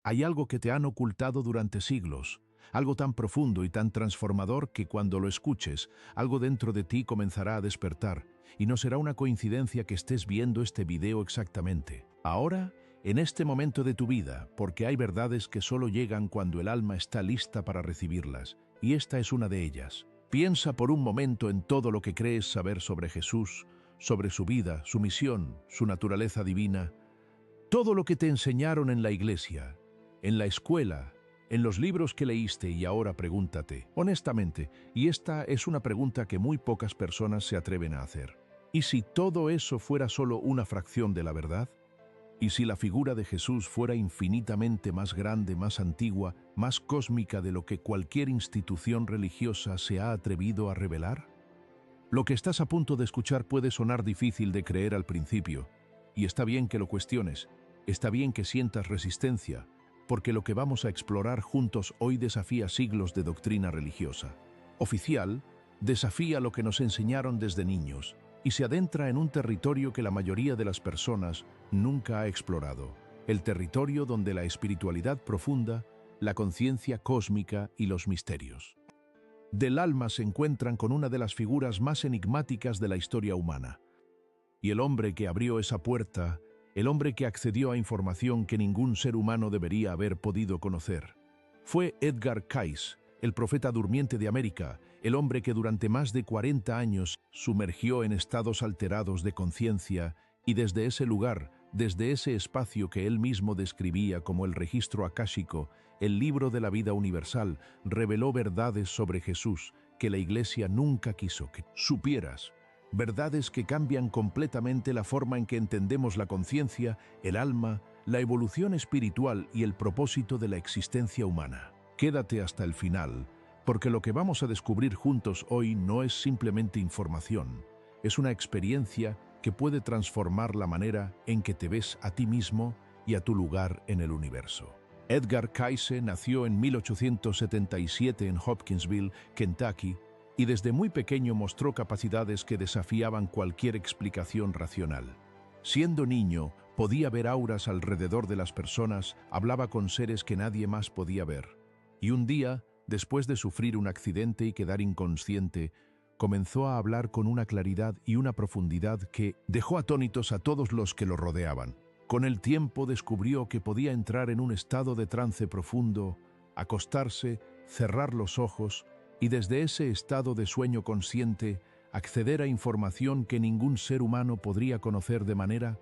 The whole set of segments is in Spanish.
Hay algo que te han ocultado durante siglos, algo tan profundo y tan transformador que cuando lo escuches, algo dentro de ti comenzará a despertar, y no será una coincidencia que estés viendo este video exactamente. Ahora, en este momento de tu vida, porque hay verdades que solo llegan cuando el alma está lista para recibirlas, y esta es una de ellas. Piensa por un momento en todo lo que crees saber sobre Jesús, sobre su vida, su misión, su naturaleza divina, todo lo que te enseñaron en la iglesia, en la escuela, en los libros que leíste, y ahora pregúntate, honestamente, y esta es una pregunta que muy pocas personas se atreven a hacer: ¿y si todo eso fuera solo una fracción de la verdad? ¿Y si la figura de Jesús fuera infinitamente más grande, más antigua, más cósmica de lo que cualquier institución religiosa se ha atrevido a revelar? Lo que estás a punto de escuchar puede sonar difícil de creer al principio, y está bien que lo cuestiones, está bien que sientas resistencia, porque lo que vamos a explorar juntos hoy desafía siglos de doctrina religiosa oficial, desafía lo que nos enseñaron desde niños, y se adentra en un territorio que la mayoría de las personas nunca ha explorado, el territorio donde la espiritualidad profunda, la conciencia cósmica y los misterios del alma se encuentran con una de las figuras más enigmáticas de la historia humana. Y el hombre que abrió esa puerta, el hombre que accedió a información que ningún ser humano debería haber podido conocer, fue Edgar Cayce, el profeta durmiente de América, el hombre que durante más de 40 años sumergió en estados alterados de conciencia, y desde ese lugar, desde ese espacio que él mismo describía como el registro akáshico, el libro de la vida universal, reveló verdades sobre Jesús que la Iglesia nunca quiso que supieras. Verdades que cambian completamente la forma en que entendemos la conciencia, el alma, la evolución espiritual y el propósito de la existencia humana. Quédate hasta el final, porque lo que vamos a descubrir juntos hoy no es simplemente información, es una experiencia que puede transformar la manera en que te ves a ti mismo y a tu lugar en el universo. Edgar Cayce nació en 1877 en Hopkinsville, Kentucky, y desde muy pequeño mostró capacidades que desafiaban cualquier explicación racional. Siendo niño, podía ver auras alrededor de las personas, hablaba con seres que nadie más podía ver. Y un día, después de sufrir un accidente y quedar inconsciente, comenzó a hablar con una claridad y una profundidad que dejó atónitos a todos los que lo rodeaban. Con el tiempo descubrió que podía entrar en un estado de trance profundo, acostarse, cerrar los ojos y desde ese estado de sueño consciente acceder a información que ningún ser humano podría conocer de manera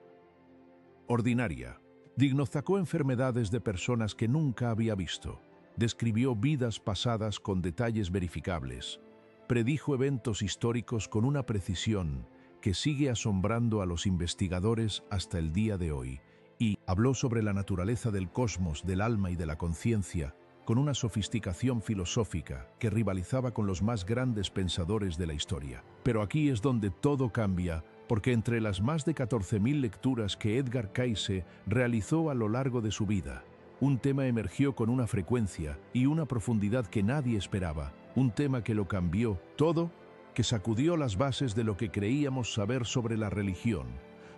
ordinaria. Diagnosticó enfermedades de personas que nunca había visto. Describió vidas pasadas con detalles verificables. Predijo eventos históricos con una precisión que sigue asombrando a los investigadores hasta el día de hoy, y habló sobre la naturaleza del cosmos, del alma y de la conciencia, con una sofisticación filosófica que rivalizaba con los más grandes pensadores de la historia. Pero aquí es donde todo cambia, porque entre las más de 14.000 lecturas que Edgar Cayce realizó a lo largo de su vida, un tema emergió con una frecuencia y una profundidad que nadie esperaba, un tema que lo cambió todo, que sacudió las bases de lo que creíamos saber sobre la religión,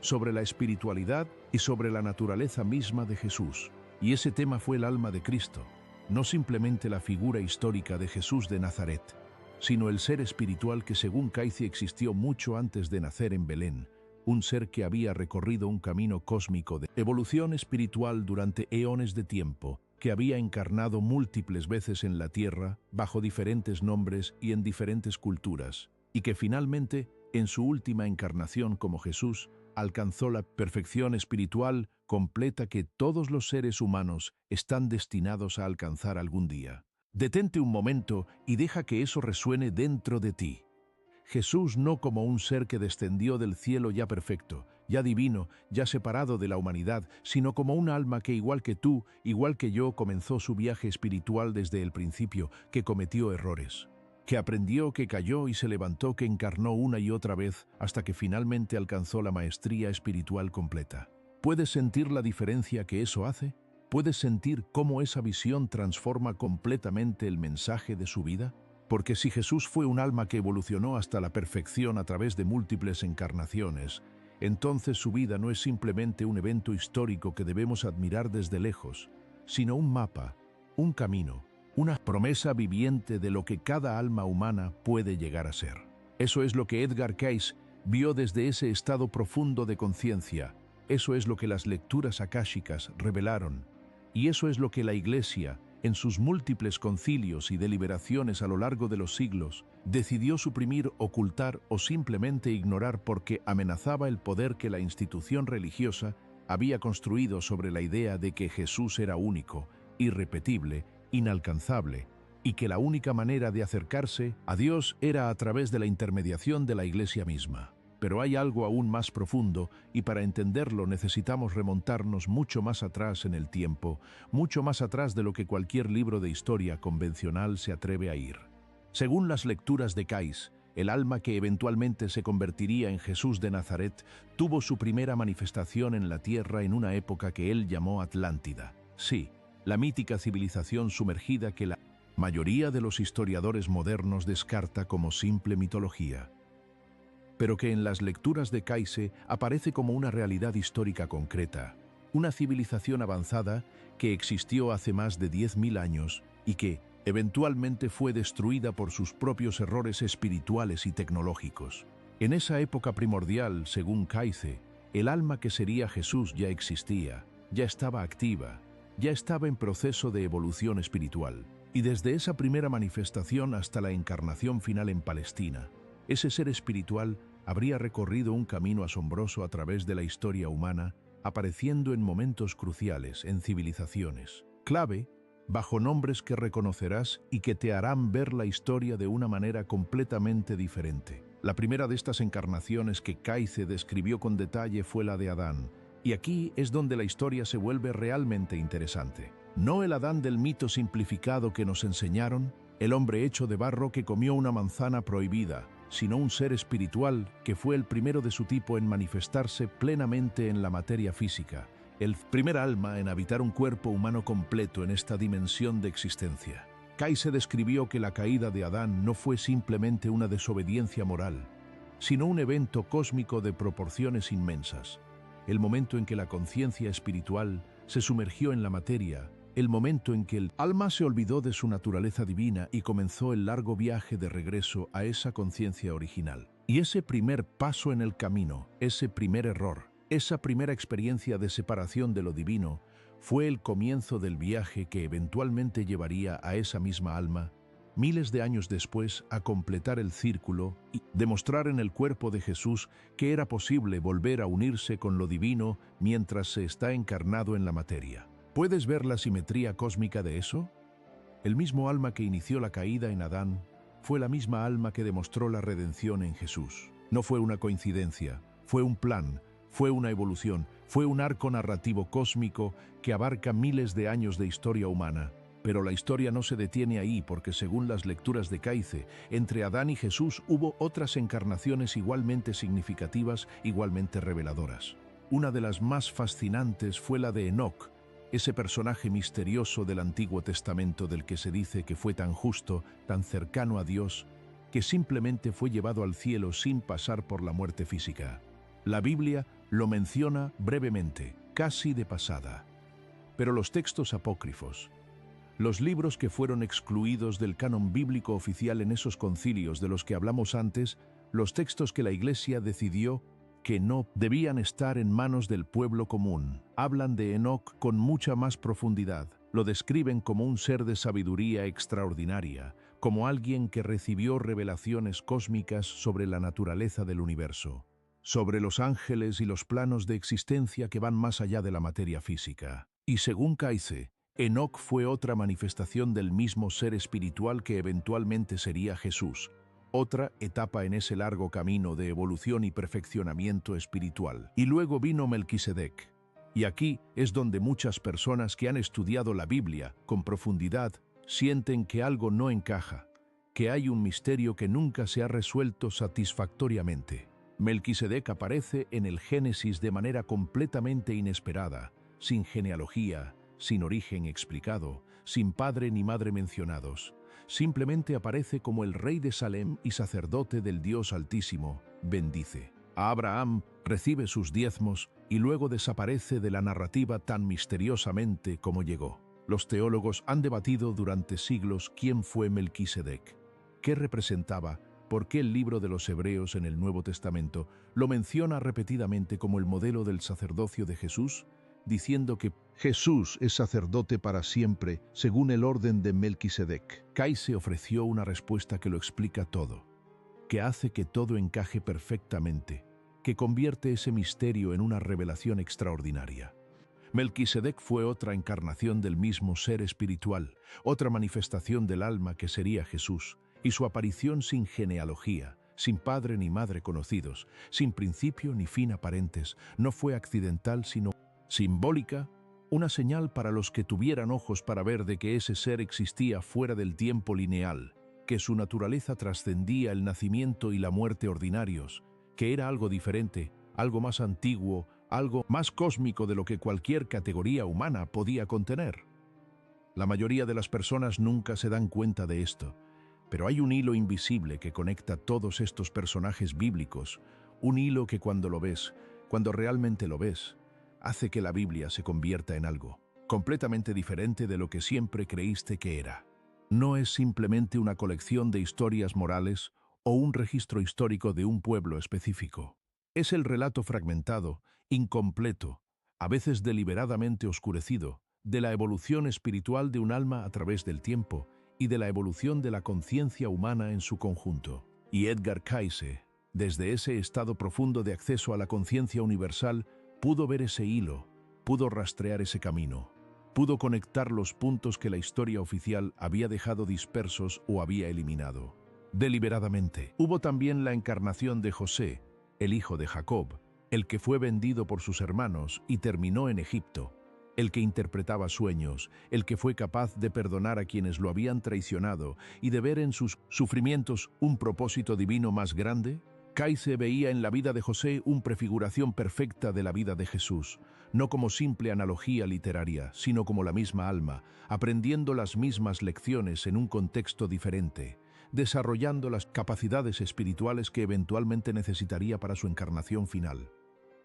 sobre la espiritualidad y sobre la naturaleza misma de Jesús. Y ese tema fue el alma de Cristo, no simplemente la figura histórica de Jesús de Nazaret, sino el ser espiritual que según Cayce existió mucho antes de nacer en Belén, un ser que había recorrido un camino cósmico de evolución espiritual durante eones de tiempo, que había encarnado múltiples veces en la tierra, bajo diferentes nombres y en diferentes culturas, y que finalmente, en su última encarnación como Jesús, alcanzó la perfección espiritual completa que todos los seres humanos están destinados a alcanzar algún día. Detente un momento y deja que eso resuene dentro de ti. Jesús no como un ser que descendió del cielo ya perfecto, ya divino, ya separado de la humanidad, sino como un alma que igual que tú, igual que yo, comenzó su viaje espiritual desde el principio, que cometió errores, que aprendió, que cayó y se levantó, que encarnó una y otra vez hasta que finalmente alcanzó la maestría espiritual completa. ¿Puedes sentir la diferencia que eso hace? ¿Puedes sentir cómo esa visión transforma completamente el mensaje de su vida? Porque si Jesús fue un alma que evolucionó hasta la perfección a través de múltiples encarnaciones, entonces su vida no es simplemente un evento histórico que debemos admirar desde lejos, sino un mapa, un camino, una promesa viviente de lo que cada alma humana puede llegar a ser. Eso es lo que Edgar Cayce vio desde ese estado profundo de conciencia. Eso es lo que las lecturas akáshicas revelaron. Y eso es lo que la Iglesia, en sus múltiples concilios y deliberaciones a lo largo de los siglos, decidió suprimir, ocultar o simplemente ignorar porque amenazaba el poder que la institución religiosa había construido sobre la idea de que Jesús era único, irrepetible, inalcanzable, y que la única manera de acercarse a Dios era a través de la intermediación de la Iglesia misma. Pero hay algo aún más profundo, y para entenderlo necesitamos remontarnos mucho más atrás en el tiempo, mucho más atrás de lo que cualquier libro de historia convencional se atreve a ir. Según las lecturas de Cayce, el alma que eventualmente se convertiría en Jesús de Nazaret tuvo su primera manifestación en la tierra en una época que él llamó Atlántida. Sí, la mítica civilización sumergida que la mayoría de los historiadores modernos descarta como simple mitología, pero que en las lecturas de Cayce aparece como una realidad histórica concreta, una civilización avanzada que existió hace más de 10.000 años y que eventualmente fue destruida por sus propios errores espirituales y tecnológicos. En esa época primordial, según Cayce, el alma que sería Jesús ya existía, ya estaba activa, ya estaba en proceso de evolución espiritual. Y desde esa primera manifestación hasta la encarnación final en Palestina, ese ser espiritual habría recorrido un camino asombroso a través de la historia humana, apareciendo en momentos cruciales, en civilizaciones clave, bajo nombres que reconocerás y que te harán ver la historia de una manera completamente diferente. La primera de estas encarnaciones que Cayce describió con detalle fue la de Adán, y aquí es donde la historia se vuelve realmente interesante. No el Adán del mito simplificado que nos enseñaron, el hombre hecho de barro que comió una manzana prohibida, sino un ser espiritual que fue el primero de su tipo en manifestarse plenamente en la materia física, el primer alma en habitar un cuerpo humano completo en esta dimensión de existencia. Cayce describió que la caída de Adán no fue simplemente una desobediencia moral, sino un evento cósmico de proporciones inmensas, el momento en que la conciencia espiritual se sumergió en la materia, el momento en que el alma se olvidó de su naturaleza divina y comenzó el largo viaje de regreso a esa conciencia original. Y ese primer paso en el camino, ese primer error, esa primera experiencia de separación de lo divino, fue el comienzo del viaje que eventualmente llevaría a esa misma alma, miles de años después, a completar el círculo y demostrar en el cuerpo de Jesús que era posible volver a unirse con lo divino mientras se está encarnado en la materia. ¿Puedes ver la simetría cósmica de eso? El mismo alma que inició la caída en Adán fue la misma alma que demostró la redención en Jesús. No fue una coincidencia, fue un plan, fue una evolución, fue un arco narrativo cósmico que abarca miles de años de historia humana. Pero la historia no se detiene ahí porque, según las lecturas de Cayce, entre Adán y Jesús hubo otras encarnaciones igualmente significativas, igualmente reveladoras. Una de las más fascinantes fue la de Enoc, ese personaje misterioso del Antiguo Testamento del que se dice que fue tan justo, tan cercano a Dios, que simplemente fue llevado al cielo sin pasar por la muerte física. La Biblia lo menciona brevemente, casi de pasada. Pero los textos apócrifos, los libros que fueron excluidos del canon bíblico oficial en esos concilios de los que hablamos antes, los textos que la Iglesia decidió que no debían estar en manos del pueblo común, hablan de Enoc con mucha más profundidad. Lo describen como un ser de sabiduría extraordinaria, como alguien que recibió revelaciones cósmicas sobre la naturaleza del universo, sobre los ángeles y los planos de existencia que van más allá de la materia física. Y según Cayce, Enoc fue otra manifestación del mismo ser espiritual que eventualmente sería Jesús, otra etapa en ese largo camino de evolución y perfeccionamiento espiritual. Y luego vino Melquisedec. Y aquí es donde muchas personas que han estudiado la Biblia con profundidad sienten que algo no encaja, que hay un misterio que nunca se ha resuelto satisfactoriamente. Melquisedec aparece en el Génesis de manera completamente inesperada, sin genealogía, sin origen explicado, sin padre ni madre mencionados. Simplemente aparece como el rey de Salem y sacerdote del Dios Altísimo, bendice a Abraham, recibe sus diezmos y luego desaparece de la narrativa tan misteriosamente como llegó. Los teólogos han debatido durante siglos quién fue Melquisedec, qué representaba, por qué el libro de los Hebreos en el Nuevo Testamento lo menciona repetidamente como el modelo del sacerdocio de Jesús, diciendo que Jesús es sacerdote para siempre según el orden de Melquisedec. Caise ofreció una respuesta que lo explica todo, que hace que todo encaje perfectamente, que convierte ese misterio en una revelación extraordinaria. Melquisedec fue otra encarnación del mismo ser espiritual, otra manifestación del alma que sería Jesús, y su aparición sin genealogía, sin padre ni madre conocidos, sin principio ni fin aparentes, no fue accidental sino simbólica, una señal para los que tuvieran ojos para ver de que ese ser existía fuera del tiempo lineal, que su naturaleza trascendía el nacimiento y la muerte ordinarios, que era algo diferente, algo más antiguo, algo más cósmico de lo que cualquier categoría humana podía contener. La mayoría de las personas nunca se dan cuenta de esto, pero hay un hilo invisible que conecta todos estos personajes bíblicos, un hilo que cuando lo ves, cuando realmente lo ves, hace que la Biblia se convierta en algo completamente diferente de lo que siempre creíste que era. No es simplemente una colección de historias morales o un registro histórico de un pueblo específico. Es el relato fragmentado, incompleto, a veces deliberadamente oscurecido, de la evolución espiritual de un alma a través del tiempo y de la evolución de la conciencia humana en su conjunto. Y Edgar Cayce, desde ese estado profundo de acceso a la conciencia universal, pudo ver ese hilo, pudo rastrear ese camino, pudo conectar los puntos que la historia oficial había dejado dispersos o había eliminado. Deliberadamente. Hubo también la encarnación de José, el hijo de Jacob, el que fue vendido por sus hermanos y terminó en Egipto, el que interpretaba sueños, el que fue capaz de perdonar a quienes lo habían traicionado y de ver en sus sufrimientos un propósito divino más grande. Cayce veía en la vida de José una prefiguración perfecta de la vida de Jesús, no como simple analogía literaria, sino como la misma alma, aprendiendo las mismas lecciones en un contexto diferente, desarrollando las capacidades espirituales que eventualmente necesitaría para su encarnación final.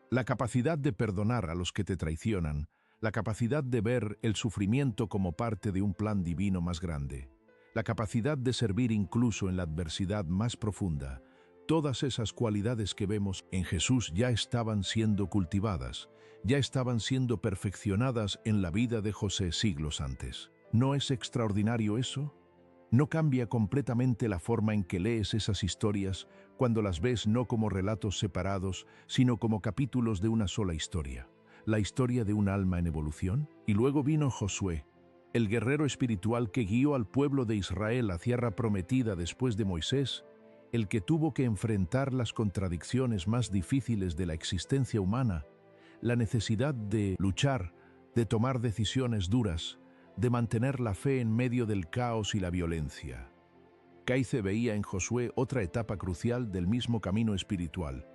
La capacidad de perdonar a los que te traicionan, la capacidad de ver el sufrimiento como parte de un plan divino más grande, la capacidad de servir incluso en la adversidad más profunda. Todas esas cualidades que vemos en Jesús ya estaban siendo cultivadas, ya estaban siendo perfeccionadas en la vida de José siglos antes. ¿No es extraordinario eso? ¿No cambia completamente la forma en que lees esas historias cuando las ves no como relatos separados, sino como capítulos de una sola historia? La historia de un alma en evolución. Y luego vino Josué, el guerrero espiritual que guió al pueblo de Israel a tierra prometida después de Moisés, el que tuvo que enfrentar las contradicciones más difíciles de la existencia humana, la necesidad de luchar, de tomar decisiones duras, de mantener la fe en medio del caos y la violencia. Cayce veía en Josué otra etapa crucial del mismo camino espiritual,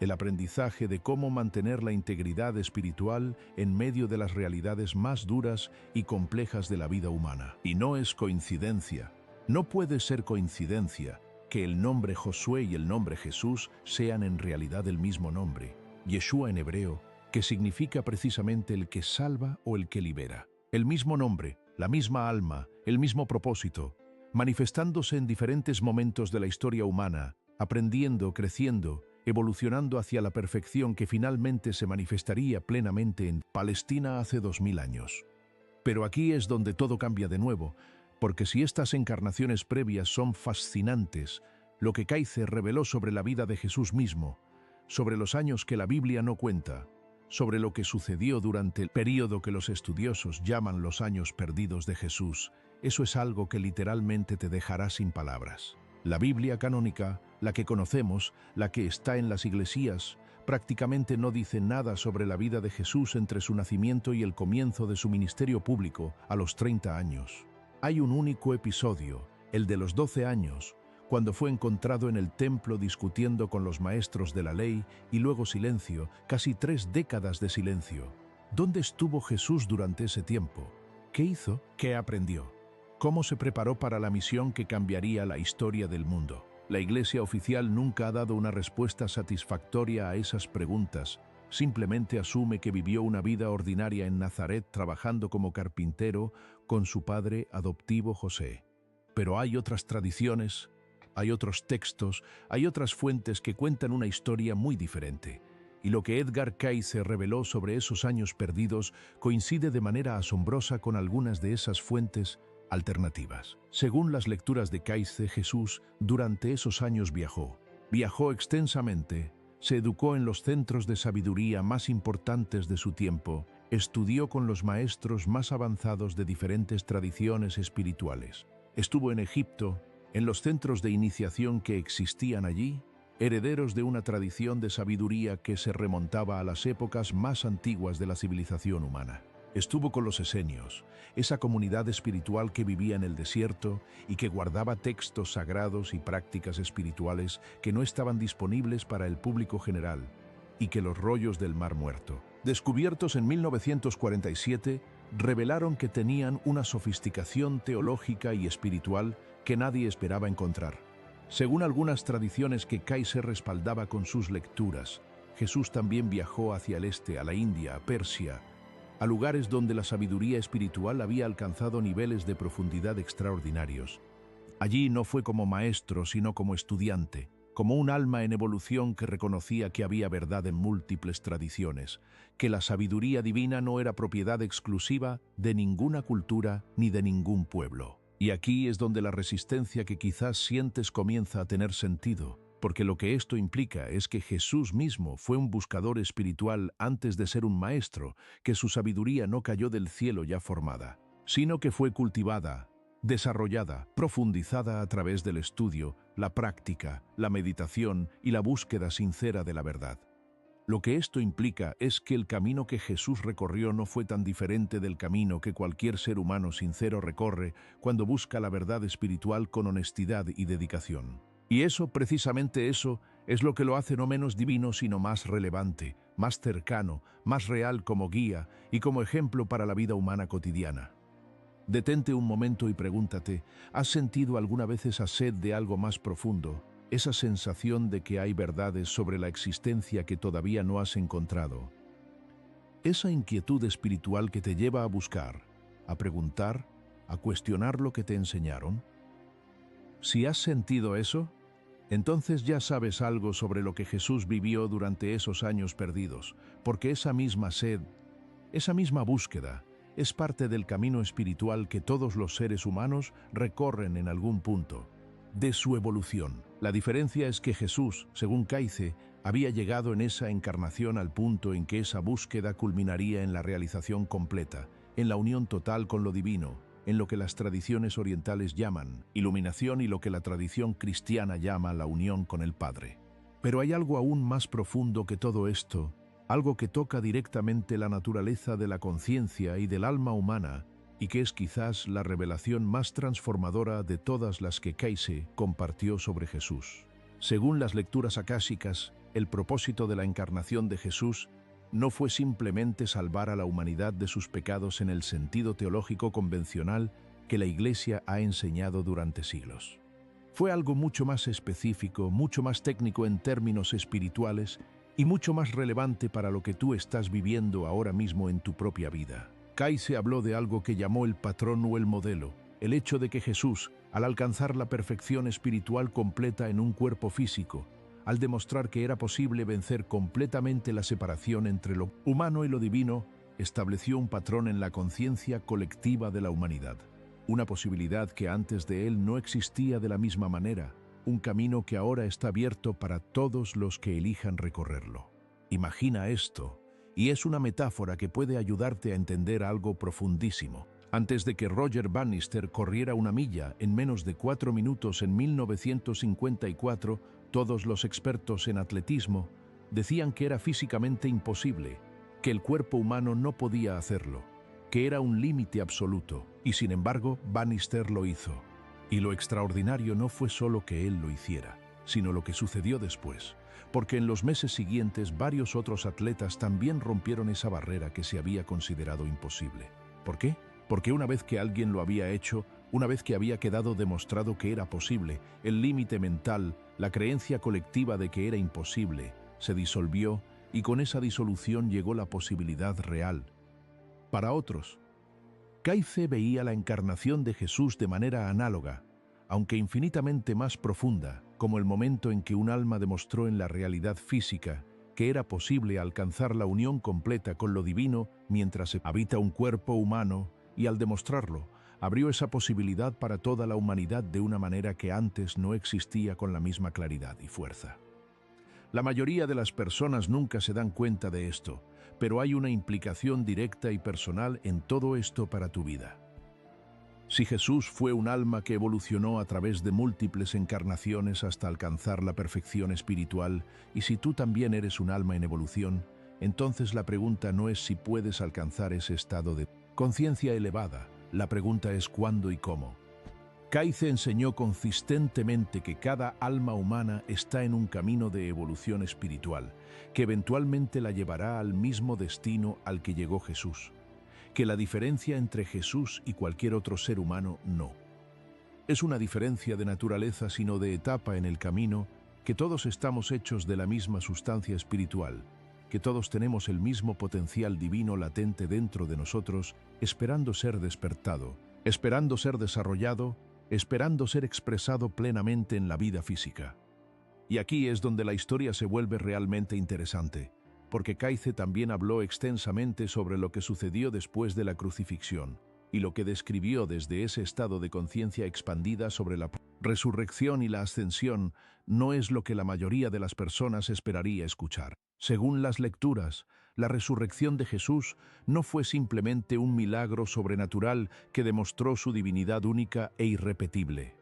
el aprendizaje de cómo mantener la integridad espiritual en medio de las realidades más duras y complejas de la vida humana. Y no es coincidencia, no puede ser coincidencia, que el nombre Josué y el nombre Jesús sean en realidad el mismo nombre, Yeshua en hebreo, que significa precisamente el que salva o el que libera. El mismo nombre, la misma alma, el mismo propósito, manifestándose en diferentes momentos de la historia humana, aprendiendo, creciendo, evolucionando hacia la perfección que finalmente se manifestaría plenamente en Palestina hace 2000 años. Pero aquí es donde todo cambia de nuevo, porque si estas encarnaciones previas son fascinantes, lo que Cayce reveló sobre la vida de Jesús mismo, sobre los años que la Biblia no cuenta, sobre lo que sucedió durante el período que los estudiosos llaman los años perdidos de Jesús, eso es algo que literalmente te dejará sin palabras. La Biblia canónica, la que conocemos, la que está en las iglesias, prácticamente no dice nada sobre la vida de Jesús entre su nacimiento y el comienzo de su ministerio público a los 30 años. Hay un único episodio, el de los 12 años, cuando fue encontrado en el templo discutiendo con los maestros de la ley y luego silencio, casi 3 décadas de silencio. ¿Dónde estuvo Jesús durante ese tiempo? ¿Qué hizo? ¿Qué aprendió? ¿Cómo se preparó para la misión que cambiaría la historia del mundo? La Iglesia oficial nunca ha dado una respuesta satisfactoria a esas preguntas, Simplemente asume que vivió una vida ordinaria en Nazaret trabajando como carpintero con su padre adoptivo José. Pero hay otras tradiciones, hay otros textos, hay otras fuentes que cuentan una historia muy diferente. Y lo que Edgar Cayce reveló sobre esos años perdidos coincide de manera asombrosa con algunas de esas fuentes alternativas. Según las lecturas de Cayce, Jesús durante esos años viajó extensamente, se educó en los centros de sabiduría más importantes de su tiempo, estudió con los maestros más avanzados de diferentes tradiciones espirituales. Estuvo en Egipto, en los centros de iniciación que existían allí, herederos de una tradición de sabiduría que se remontaba a las épocas más antiguas de la civilización humana. Estuvo con los esenios, esa comunidad espiritual que vivía en el desierto y que guardaba textos sagrados y prácticas espirituales que no estaban disponibles para el público general, y que los rollos del Mar Muerto, descubiertos en 1947, revelaron que tenían una sofisticación teológica y espiritual que nadie esperaba encontrar. Según algunas tradiciones que Cayce respaldaba con sus lecturas, Jesús también viajó hacia el este, a la India, a Persia, a lugares donde la sabiduría espiritual había alcanzado niveles de profundidad extraordinarios. Allí no fue como maestro, sino como estudiante, como un alma en evolución que reconocía que había verdad en múltiples tradiciones, que la sabiduría divina no era propiedad exclusiva de ninguna cultura ni de ningún pueblo. Y aquí es donde la resistencia que quizás sientes comienza a tener sentido, porque lo que esto implica es que Jesús mismo fue un buscador espiritual antes de ser un maestro, que su sabiduría no cayó del cielo ya formada, sino que fue cultivada, desarrollada, profundizada a través del estudio, la práctica, la meditación y la búsqueda sincera de la verdad. Lo que esto implica es que el camino que Jesús recorrió no fue tan diferente del camino que cualquier ser humano sincero recorre cuando busca la verdad espiritual con honestidad y dedicación. Y eso, precisamente eso, es lo que lo hace no menos divino, sino más relevante, más cercano, más real como guía y como ejemplo para la vida humana cotidiana. Detente un momento y pregúntate, ¿has sentido alguna vez esa sed de algo más profundo? Esa sensación de que hay verdades sobre la existencia que todavía no has encontrado. Esa inquietud espiritual que te lleva a buscar, a preguntar, a cuestionar lo que te enseñaron. Si has sentido eso, entonces ya sabes algo sobre lo que Jesús vivió durante esos años perdidos, porque esa misma sed, esa misma búsqueda, es parte del camino espiritual que todos los seres humanos recorren en algún punto de su evolución. La diferencia es que Jesús, según Cayce, había llegado en esa encarnación al punto en que esa búsqueda culminaría en la realización completa, en la unión total con lo divino, en lo que las tradiciones orientales llaman iluminación y lo que la tradición cristiana llama la unión con el Padre. Pero hay algo aún más profundo que todo esto, algo que toca directamente la naturaleza de la conciencia y del alma humana, y que es quizás la revelación más transformadora de todas las que Cayce compartió sobre Jesús. Según las lecturas acásicas, el propósito de la encarnación de Jesús no fue simplemente salvar a la humanidad de sus pecados en el sentido teológico convencional que la Iglesia ha enseñado durante siglos. Fue algo mucho más específico, mucho más técnico en términos espirituales y mucho más relevante para lo que tú estás viviendo ahora mismo en tu propia vida. Cayce habló de algo que llamó el patrón o el modelo, el hecho de que Jesús, al alcanzar la perfección espiritual completa en un cuerpo físico, al demostrar que era posible vencer completamente la separación entre lo humano y lo divino, estableció un patrón en la conciencia colectiva de la humanidad. Una posibilidad que antes de él no existía de la misma manera, un camino que ahora está abierto para todos los que elijan recorrerlo. Imagina esto, y es una metáfora que puede ayudarte a entender algo profundísimo. Antes de que Roger Bannister corriera una milla en menos de 4 minutos en 1954, todos los expertos en atletismo decían que era físicamente imposible, que el cuerpo humano no podía hacerlo, que era un límite absoluto, y sin embargo, Bannister lo hizo. Y lo extraordinario no fue solo que él lo hiciera, sino lo que sucedió después, porque en los meses siguientes varios otros atletas también rompieron esa barrera que se había considerado imposible. ¿Por qué? Porque una vez que alguien lo había hecho, una vez que había quedado demostrado que era posible, el límite mental, la creencia colectiva de que era imposible, se disolvió y con esa disolución llegó la posibilidad real. Para otros, Kaize veía la encarnación de Jesús de manera análoga, aunque infinitamente más profunda, como el momento en que un alma demostró en la realidad física que era posible alcanzar la unión completa con lo divino mientras habita un cuerpo humano, y al demostrarlo, abrió esa posibilidad para toda la humanidad de una manera que antes no existía con la misma claridad y fuerza. La mayoría de las personas nunca se dan cuenta de esto, pero hay una implicación directa y personal en todo esto para tu vida. Si Jesús fue un alma que evolucionó a través de múltiples encarnaciones hasta alcanzar la perfección espiritual, y si tú también eres un alma en evolución, entonces la pregunta no es si puedes alcanzar ese estado de conciencia elevada, la pregunta es cuándo y cómo. Kaize enseñó consistentemente que cada alma humana está en un camino de evolución espiritual, que eventualmente la llevará al mismo destino al que llegó Jesús, que la diferencia entre Jesús y cualquier otro ser humano no es una diferencia de naturaleza, sino de etapa en el camino, que todos estamos hechos de la misma sustancia espiritual, que todos tenemos el mismo potencial divino latente dentro de nosotros, esperando ser despertado, esperando ser desarrollado, esperando ser expresado plenamente en la vida física. Y aquí es donde la historia se vuelve realmente interesante, porque Kaize también habló extensamente sobre lo que sucedió después de la crucifixión, y lo que describió desde ese estado de conciencia expandida sobre la resurrección y la ascensión no es lo que la mayoría de las personas esperaría escuchar. Según las lecturas, la resurrección de Jesús no fue simplemente un milagro sobrenatural que demostró su divinidad única e irrepetible.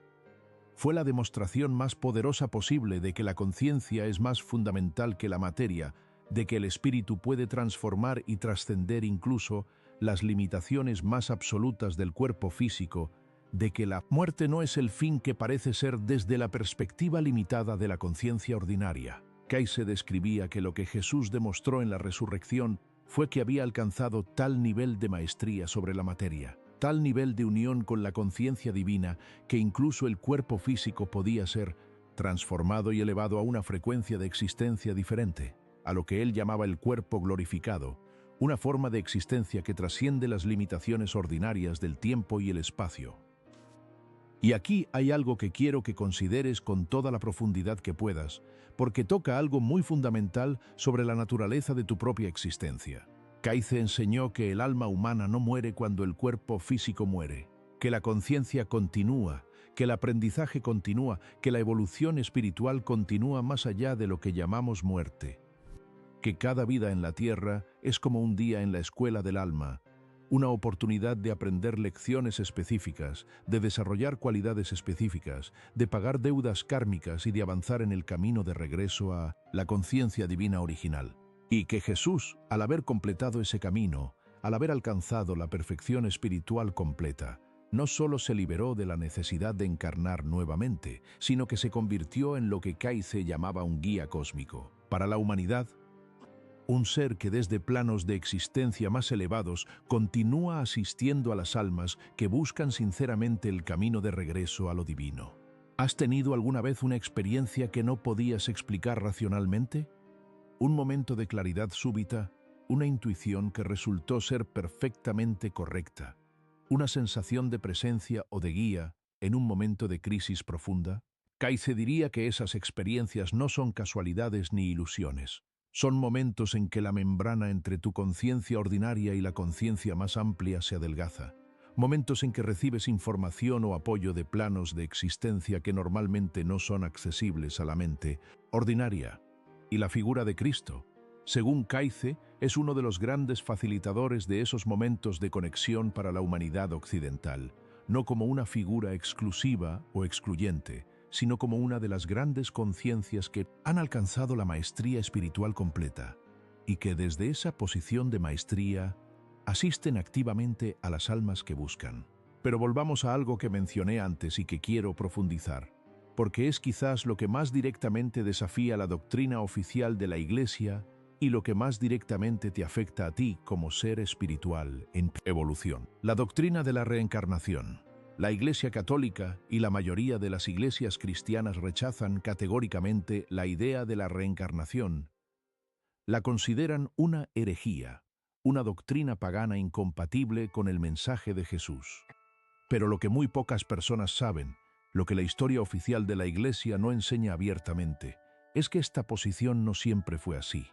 Fue la demostración más poderosa posible de que la conciencia es más fundamental que la materia, de que el espíritu puede transformar y trascender incluso las limitaciones más absolutas del cuerpo físico, de que la muerte no es el fin que parece ser desde la perspectiva limitada de la conciencia ordinaria. Kaize describía que lo que Jesús demostró en la resurrección fue que había alcanzado tal nivel de maestría sobre la materia, tal nivel de unión con la conciencia divina, que incluso el cuerpo físico podía ser transformado y elevado a una frecuencia de existencia diferente, a lo que él llamaba el cuerpo glorificado, una forma de existencia que trasciende las limitaciones ordinarias del tiempo y el espacio. Y aquí hay algo que quiero que consideres con toda la profundidad que puedas, porque toca algo muy fundamental sobre la naturaleza de tu propia existencia. Kaize enseñó que el alma humana no muere cuando el cuerpo físico muere, que la conciencia continúa, que el aprendizaje continúa, que la evolución espiritual continúa más allá de lo que llamamos muerte, que cada vida en la tierra es como un día en la escuela del alma, una oportunidad de aprender lecciones específicas, de desarrollar cualidades específicas, de pagar deudas kármicas y de avanzar en el camino de regreso a la conciencia divina original. Y que Jesús, al haber completado ese camino, al haber alcanzado la perfección espiritual completa, no solo se liberó de la necesidad de encarnar nuevamente, sino que se convirtió en lo que Kaize llamaba un guía cósmico. Para la humanidad, un ser que desde planos de existencia más elevados continúa asistiendo a las almas que buscan sinceramente el camino de regreso a lo divino. ¿Has tenido alguna vez una experiencia que no podías explicar racionalmente? Un momento de claridad súbita, una intuición que resultó ser perfectamente correcta, una sensación de presencia o de guía en un momento de crisis profunda. Kaize diría que esas experiencias no son casualidades ni ilusiones. Son momentos en que la membrana entre tu conciencia ordinaria y la conciencia más amplia se adelgaza. Momentos en que recibes información o apoyo de planos de existencia que normalmente no son accesibles a la mente ordinaria. Y la figura de Cristo, según Kaize, es uno de los grandes facilitadores de esos momentos de conexión para la humanidad occidental, no como una figura exclusiva o excluyente, sino como una de las grandes conciencias que han alcanzado la maestría espiritual completa y que desde esa posición de maestría asisten activamente a las almas que buscan. Pero volvamos a algo que mencioné antes y que quiero profundizar, porque es quizás lo que más directamente desafía la doctrina oficial de la Iglesia y lo que más directamente te afecta a ti como ser espiritual en evolución. La doctrina de la reencarnación. La Iglesia Católica y la mayoría de las iglesias cristianas rechazan categóricamente la idea de la reencarnación, La consideran una herejía, una doctrina pagana incompatible con el mensaje de Jesús. Pero lo que muy pocas personas saben, lo que la historia oficial de la Iglesia no enseña abiertamente, es que esta posición no siempre fue así,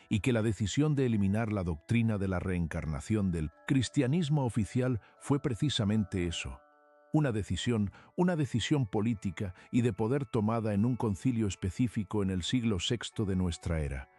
y que la decisión de eliminar la doctrina de la reencarnación del cristianismo oficial fue precisamente eso, una decisión política y de poder tomada en un concilio específico en el siglo VI de nuestra era.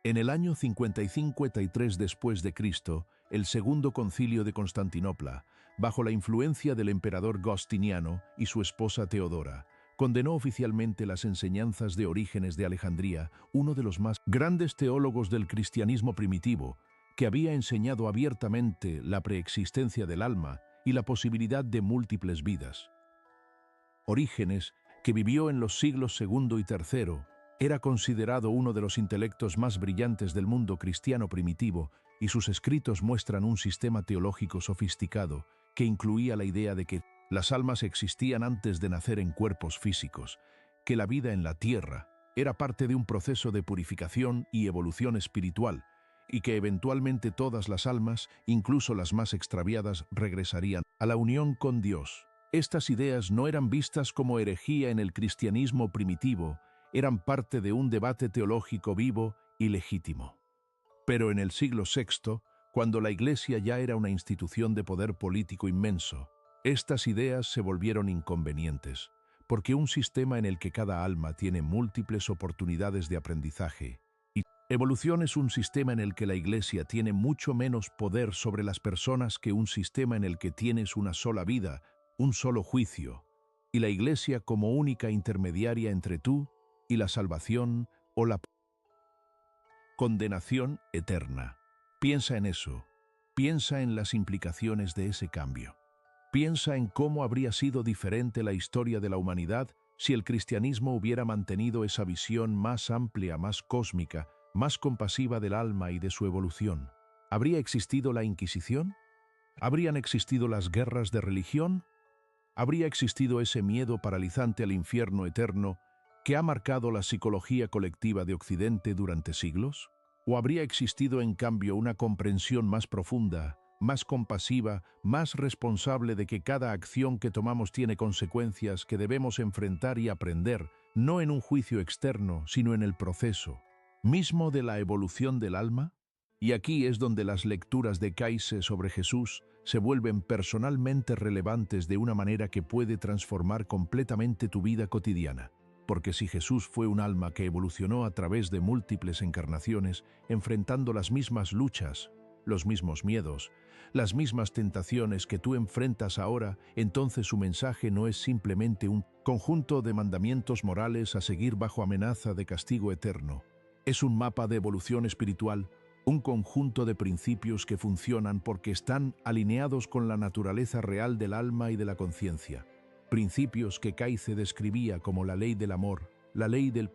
En el año 50 y 53 después de Cristo, el Segundo Concilio de Constantinopla, bajo la influencia del emperador Justiniano y su esposa Teodora, condenó oficialmente las enseñanzas de Orígenes de Alejandría, uno de los más grandes teólogos del cristianismo primitivo, que había enseñado abiertamente la preexistencia del alma y la posibilidad de múltiples vidas. Orígenes, que vivió en los siglos II y III, era considerado uno de los intelectos más brillantes del mundo cristiano primitivo y sus escritos muestran un sistema teológico sofisticado que incluía la idea de que las almas existían antes de nacer en cuerpos físicos, que la vida en la tierra era parte de un proceso de purificación y evolución espiritual, y que eventualmente todas las almas, incluso las más extraviadas, regresarían a la unión con Dios. Estas ideas no eran vistas como herejía en el cristianismo primitivo, eran parte de un debate teológico vivo y legítimo. Pero en el siglo VI, cuando la Iglesia ya era una institución de poder político inmenso, estas ideas se volvieron inconvenientes, porque un sistema en el que cada alma tiene múltiples oportunidades de aprendizaje y evolución es un sistema en el que la Iglesia tiene mucho menos poder sobre las personas que un sistema en el que tienes una sola vida, un solo juicio, y la Iglesia como única intermediaria entre tú y la salvación o la condenación eterna. Piensa en eso. Piensa en las implicaciones de ese cambio. Piensa en cómo habría sido diferente la historia de la humanidad si el cristianismo hubiera mantenido esa visión más amplia, más cósmica, más compasiva del alma y de su evolución. ¿Habría existido la Inquisición? ¿Habrían existido las guerras de religión? ¿Habría existido ese miedo paralizante al infierno eterno que ha marcado la psicología colectiva de Occidente durante siglos? ¿O habría existido, en cambio, una comprensión más profunda, más compasiva, más responsable de que cada acción que tomamos tiene consecuencias que debemos enfrentar y aprender, no en un juicio externo, sino en el proceso mismo de la evolución del alma? Y aquí es donde las lecturas de Kayse sobre Jesús se vuelven personalmente relevantes de una manera que puede transformar completamente tu vida cotidiana. Porque si Jesús fue un alma que evolucionó a través de múltiples encarnaciones, enfrentando las mismas luchas, los mismos miedos, las mismas tentaciones que tú enfrentas ahora, entonces su mensaje no es simplemente un conjunto de mandamientos morales a seguir bajo amenaza de castigo eterno. Es un mapa de evolución espiritual, un conjunto de principios que funcionan porque están alineados con la naturaleza real del alma y de la conciencia. Principios que Kayse describía como la ley del amor, la ley del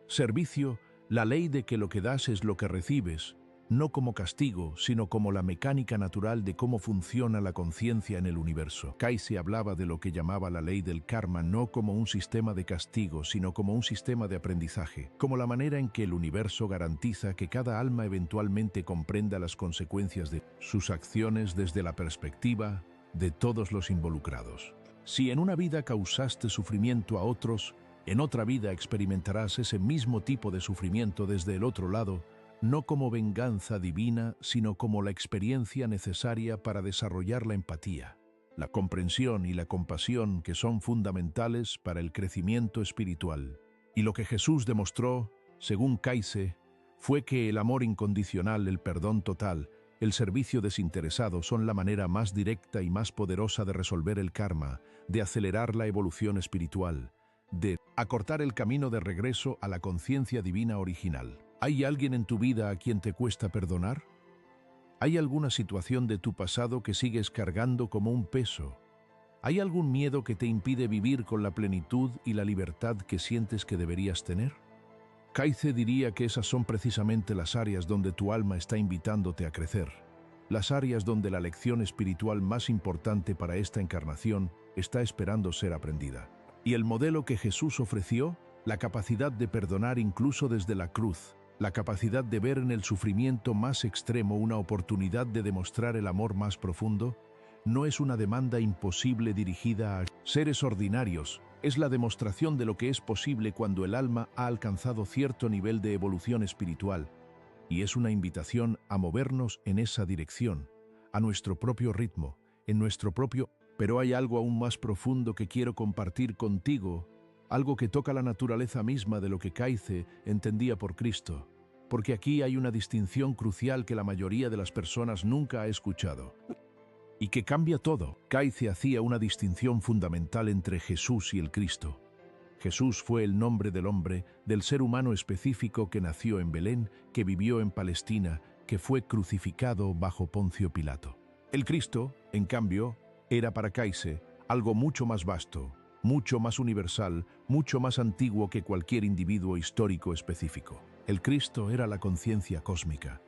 servicio, la ley de que lo que das es lo que recibes, no como castigo, sino como la mecánica natural de cómo funciona la conciencia en el universo. Kayse hablaba de lo que llamaba la ley del karma no como un sistema de castigo, sino como un sistema de aprendizaje, como la manera en que el universo garantiza que cada alma eventualmente comprenda las consecuencias de sus acciones desde la perspectiva de todos los involucrados. Si en una vida causaste sufrimiento a otros, en otra vida experimentarás ese mismo tipo de sufrimiento desde el otro lado, no como venganza divina, sino como la experiencia necesaria para desarrollar la empatía, la comprensión y la compasión que son fundamentales para el crecimiento espiritual. Y lo que Jesús demostró, según Kayse, fue que el amor incondicional, el perdón total, el servicio desinteresado son la manera más directa y más poderosa de resolver el karma, de acelerar la evolución espiritual, de acortar el camino de regreso a la conciencia divina original. ¿Hay alguien en tu vida a quien te cuesta perdonar? ¿Hay alguna situación de tu pasado que sigues cargando como un peso? ¿Hay algún miedo que te impide vivir con la plenitud y la libertad que sientes que deberías tener? Kayse diría que esas son precisamente las áreas donde tu alma está invitándote a crecer, las áreas donde la lección espiritual más importante para esta encarnación está esperando ser aprendida. Y el modelo que Jesús ofreció, la capacidad de perdonar incluso desde la cruz, la capacidad de ver en el sufrimiento más extremo una oportunidad de demostrar el amor más profundo, no es una demanda imposible dirigida a seres ordinarios, es la demostración de lo que es posible cuando el alma ha alcanzado cierto nivel de evolución espiritual, y es una invitación a movernos en esa dirección, a nuestro propio ritmo, en nuestro propio... Pero hay algo aún más profundo que quiero compartir contigo, algo que toca la naturaleza misma de lo que Kaize entendía por Cristo, porque aquí hay una distinción crucial que la mayoría de las personas nunca ha escuchado y que cambia todo. Kaize hacía una distinción fundamental entre Jesús y el Cristo. Jesús fue el nombre del hombre, del ser humano específico que nació en Belén, que vivió en Palestina, que fue crucificado bajo Poncio Pilato. El Cristo, en cambio, era para Kaize algo mucho más vasto, mucho más universal, mucho más antiguo que cualquier individuo histórico específico. El Cristo era la conciencia cósmica,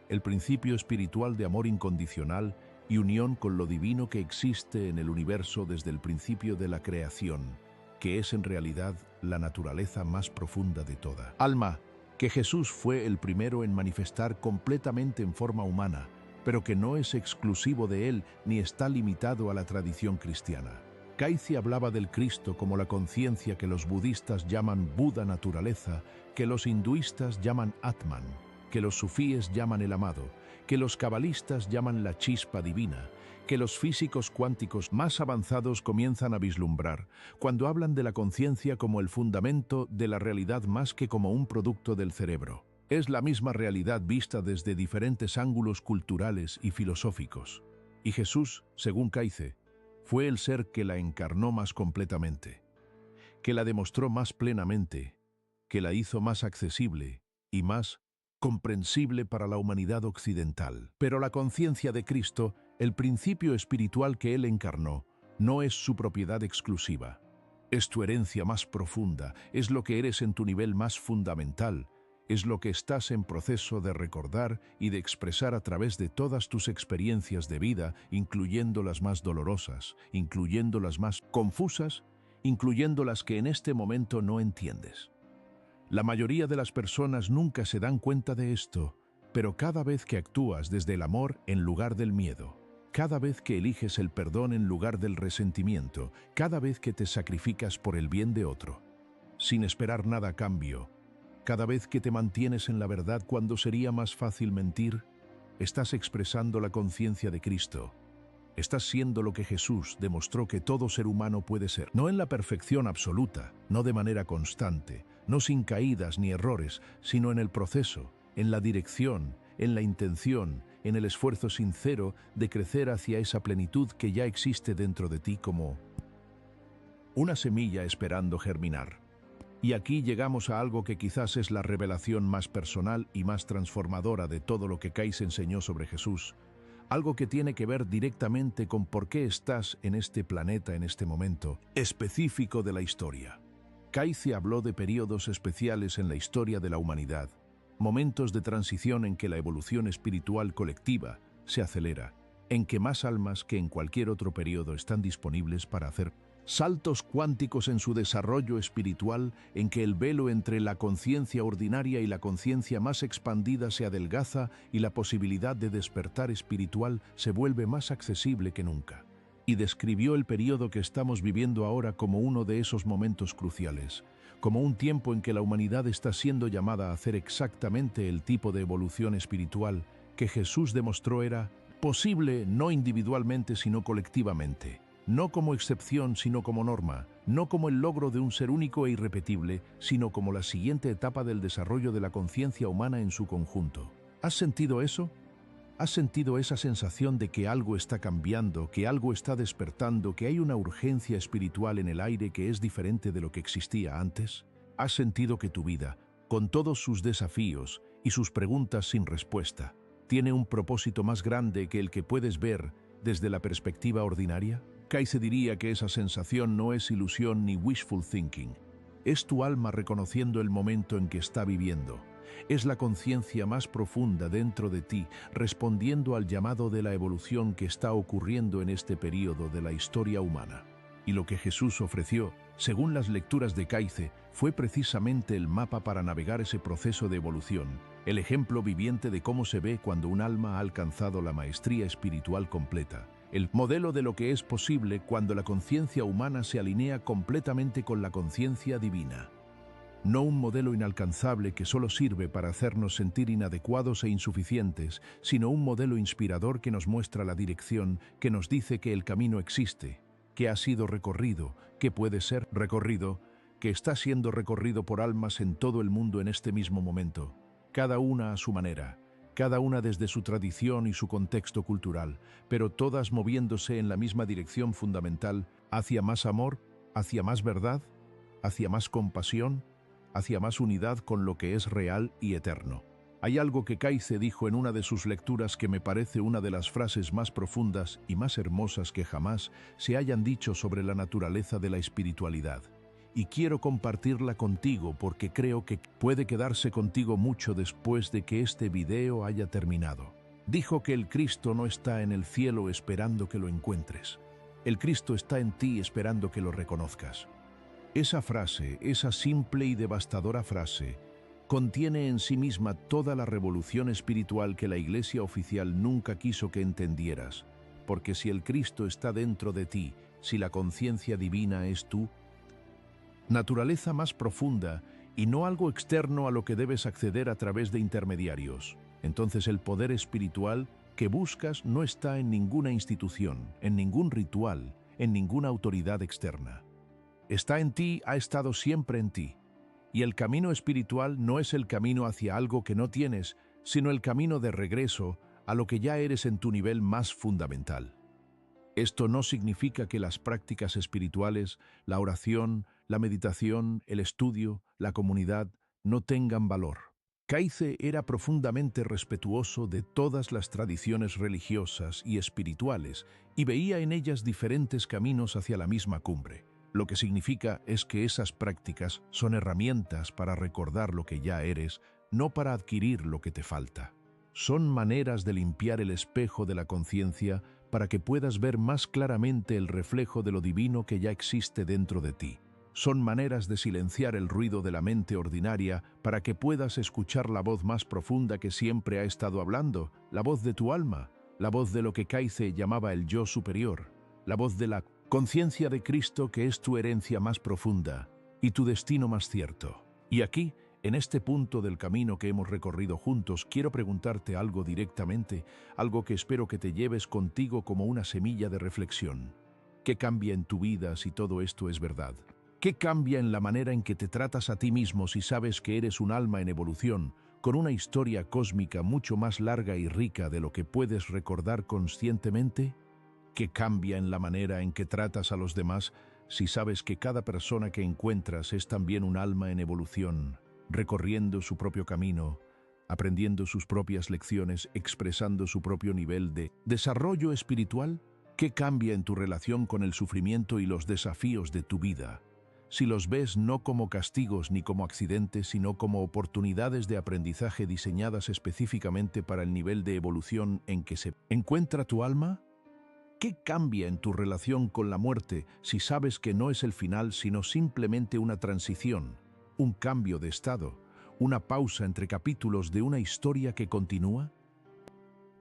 el principio espiritual de amor incondicional y unión con lo divino que existe en el universo desde el principio de la creación, que es en realidad la naturaleza más profunda de toda. Alma, que Jesús fue el primero en manifestar completamente en forma humana, pero que no es exclusivo de él ni está limitado a la tradición cristiana. Kaize hablaba del Cristo como la conciencia que los budistas llaman Buda naturaleza, que los hinduistas llaman Atman, que los sufíes llaman el amado, que los cabalistas llaman la chispa divina, que los físicos cuánticos más avanzados comienzan a vislumbrar cuando hablan de la conciencia como el fundamento de la realidad más que como un producto del cerebro. Es la misma realidad vista desde diferentes ángulos culturales y filosóficos. Y Jesús, según Kaize, fue el ser que la encarnó más completamente, que la demostró más plenamente, que la hizo más accesible y más comprensible para la humanidad occidental. Pero la conciencia de Cristo, el principio espiritual que Él encarnó, no es su propiedad exclusiva. Es tu herencia más profunda, es lo que eres en tu nivel más fundamental, es lo que estás en proceso de recordar y de expresar a través de todas tus experiencias de vida, incluyendo las más dolorosas, incluyendo las más confusas, incluyendo las que en este momento no entiendes. La mayoría de las personas nunca se dan cuenta de esto, pero cada vez que actúas desde el amor en lugar del miedo, cada vez que eliges el perdón en lugar del resentimiento, cada vez que te sacrificas por el bien de otro, sin esperar nada a cambio, cada vez que te mantienes en la verdad cuando sería más fácil mentir, estás expresando la conciencia de Cristo. Estás siendo lo que Jesús demostró que todo ser humano puede ser. No en la perfección absoluta, no de manera constante, no sin caídas ni errores, sino en el proceso, en la dirección, en la intención, en el esfuerzo sincero de crecer hacia esa plenitud que ya existe dentro de ti como una semilla esperando germinar. Y aquí llegamos a algo que quizás es la revelación más personal y más transformadora de todo lo que Kaize enseñó sobre Jesús, algo que tiene que ver directamente con por qué estás en este planeta en este momento específico de la historia. Kaize habló de periodos especiales en la historia de la humanidad, momentos de transición en que la evolución espiritual colectiva se acelera, en que más almas que en cualquier otro periodo están disponibles para hacer saltos cuánticos en su desarrollo espiritual, en que el velo entre la conciencia ordinaria y la conciencia más expandida se adelgaza y la posibilidad de despertar espiritual se vuelve más accesible que nunca. Y describió el periodo que estamos viviendo ahora como uno de esos momentos cruciales, como un tiempo en que la humanidad está siendo llamada a hacer exactamente el tipo de evolución espiritual que Jesús demostró era posible no individualmente sino colectivamente. No como excepción, sino como norma, no como el logro de un ser único e irrepetible, sino como la siguiente etapa del desarrollo de la conciencia humana en su conjunto. ¿Has sentido eso? ¿Has sentido esa sensación de que algo está cambiando, que algo está despertando, que hay una urgencia espiritual en el aire que es diferente de lo que existía antes? ¿Has sentido que tu vida, con todos sus desafíos y sus preguntas sin respuesta, tiene un propósito más grande que el que puedes ver desde la perspectiva ordinaria? Kaize diría que esa sensación no es ilusión ni wishful thinking. Es tu alma reconociendo el momento en que está viviendo. Es la conciencia más profunda dentro de ti, respondiendo al llamado de la evolución que está ocurriendo en este periodo de la historia humana. Y lo que Jesús ofreció, según las lecturas de Caice, fue precisamente el mapa para navegar ese proceso de evolución, el ejemplo viviente de cómo se ve cuando un alma ha alcanzado la maestría espiritual completa, el modelo de lo que es posible cuando la conciencia humana se alinea completamente con la conciencia divina. No un modelo inalcanzable que solo sirve para hacernos sentir inadecuados e insuficientes, sino un modelo inspirador que nos muestra la dirección, que nos dice que el camino existe, que ha sido recorrido, que puede ser recorrido, que está siendo recorrido por almas en todo el mundo en este mismo momento, cada una a su manera, cada una desde su tradición y su contexto cultural, pero todas moviéndose en la misma dirección fundamental, hacia más amor, hacia más verdad, hacia más compasión, hacia más unidad con lo que es real y eterno. Hay algo que Caice dijo en una de sus lecturas que me parece una de las frases más profundas y más hermosas que jamás se hayan dicho sobre la naturaleza de la espiritualidad. Y quiero compartirla contigo porque creo que puede quedarse contigo mucho después de que este video haya terminado. Dijo que el Cristo no está en el cielo esperando que lo encuentres. El Cristo está en ti esperando que lo reconozcas. Esa frase, esa simple y devastadora frase, contiene en sí misma toda la revolución espiritual que la Iglesia oficial nunca quiso que entendieras, porque si el Cristo está dentro de ti, si la conciencia divina es tu naturaleza más profunda y no algo externo a lo que debes acceder a través de intermediarios, entonces el poder espiritual que buscas no está en ninguna institución, en ningún ritual, en ninguna autoridad externa. Está en ti, ha estado siempre en ti. Y el camino espiritual no es el camino hacia algo que no tienes, sino el camino de regreso a lo que ya eres en tu nivel más fundamental. Esto no significa que las prácticas espirituales, la oración, la meditación, el estudio, la comunidad, no tengan valor. Caice era profundamente respetuoso de todas las tradiciones religiosas y espirituales y veía en ellas diferentes caminos hacia la misma cumbre. Lo que significa es que esas prácticas son herramientas para recordar lo que ya eres, no para adquirir lo que te falta. Son maneras de limpiar el espejo de la conciencia para que puedas ver más claramente el reflejo de lo divino que ya existe dentro de ti. Son maneras de silenciar el ruido de la mente ordinaria para que puedas escuchar la voz más profunda que siempre ha estado hablando, la voz de tu alma, la voz de lo que Caice llamaba el yo superior, la voz de la conciencia de Cristo que es tu herencia más profunda y tu destino más cierto. Y aquí, en este punto del camino que hemos recorrido juntos, quiero preguntarte algo directamente, algo que espero que te lleves contigo como una semilla de reflexión. ¿Qué cambia en tu vida si todo esto es verdad? ¿Qué cambia en la manera en que te tratas a ti mismo si sabes que eres un alma en evolución, con una historia cósmica mucho más larga y rica de lo que puedes recordar conscientemente? ¿Qué cambia en la manera en que tratas a los demás si sabes que cada persona que encuentras es también un alma en evolución, recorriendo su propio camino, aprendiendo sus propias lecciones, expresando su propio nivel de desarrollo espiritual? ¿Qué cambia en tu relación con el sufrimiento y los desafíos de tu vida si los ves no como castigos ni como accidentes, sino como oportunidades de aprendizaje diseñadas específicamente para el nivel de evolución en que se encuentra tu alma? ¿Qué cambia en tu relación con la muerte si sabes que no es el final, sino simplemente una transición, un cambio de estado, una pausa entre capítulos de una historia que continúa?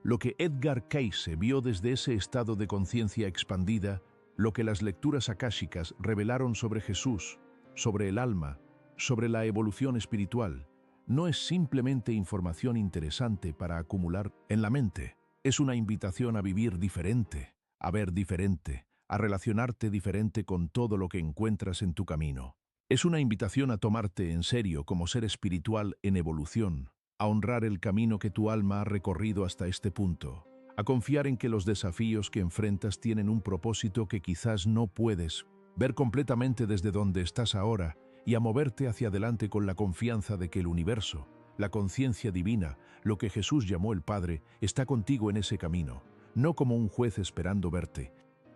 Lo que Edgar Cayce vio desde ese estado de conciencia expandida, lo que las lecturas akáshicas revelaron sobre Jesús, sobre el alma, sobre la evolución espiritual, no es simplemente información interesante para acumular en la mente. Es una invitación a vivir diferente, a ver diferente, a relacionarte diferente con todo lo que encuentras en tu camino. Es una invitación a tomarte en serio como ser espiritual en evolución, a honrar el camino que tu alma ha recorrido hasta este punto, a confiar en que los desafíos que enfrentas tienen un propósito que quizás no puedes ver completamente desde donde estás ahora y a moverte hacia adelante con la confianza de que el universo, la conciencia divina, lo que Jesús llamó el Padre, está contigo en ese camino. No como un juez esperando verte